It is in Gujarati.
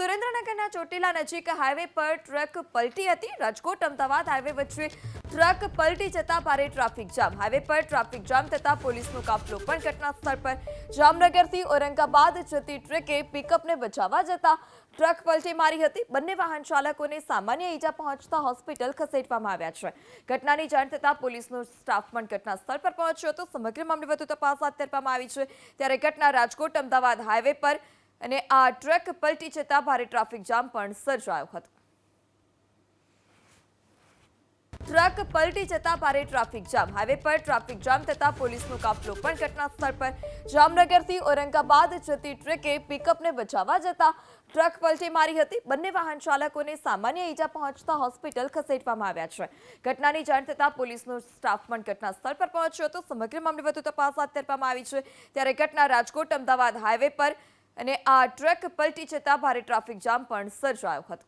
સુરેન્દ્રનગરના ચોટીલા નજીક હાઈવે પર ટ્રક પલટી હતી। રાજકોટ અમદાવાદ હાઈવે વચ્ચે ટ્રક પલટી જતા ભારે ટ્રાફિક જામ। હાઈવે પર ટ્રાફિક જામ થતા પોલીસનો કાફલો પણ ઘટના સ્થળ પર। જામનગરથી ઔરંગાબાદ જતી ટ્રકે પિકઅપને બચાવવા જતા ટ્રક પલટી મારી હતી। બંને વાહન ચાલકોને સામાન્ય ઈજા પહોંચતા હોસ્પિટલ ખસેડવામાં આવ્યા છે। ઘટનાની જાણ થતા પોલીસનો સ્ટાફ પણ ઘટના સ્થળ પર પહોંચ્યો હતો। સમગ્ર મામલે વધુ તપાસ હાથ ધરવામાં આવી છે। ત્યારે ઘટના રાજકોટ અમદાવાદ હાઈવે પર અને આ ટ્રક પલટી જતા ભારે ટ્રાફિક જામ પણ સર્જાયો હતો। ટ્રક પલટી જતા ભારે ટ્રાફિક જામ। હાઈવે પર ટ્રાફિક જામ થતા પોલીસનો કાફલો પણ ઘટના સ્થળ પર। જામનગરથી ઔરંગાબાદ જતી ટ્રકે પિકઅપને બચાવવા જતા ટ્રક પલટી મારી હતી। બંને વાહન ચાલકોને સામાન્ય ઈજા પહોંચતા હોસ્પિટલ ખસેડવામાં આવ્યા છે। ઘટનાની જાણ થતા પોલીસનો સ્ટાફ પણ ઘટના સ્થળ પર પહોંચ્યો હતો। સમગ્ર મામલે વધુ તપાસ હાથ ધરવામાં આવી છે। ત્યારે ઘટના રાજકોટ અમદાવાદ હાઈવે પર અને આ ટ્રક પલટી જતા ભારે ટ્રાફિક જામ પણ સર્જાયો હતો।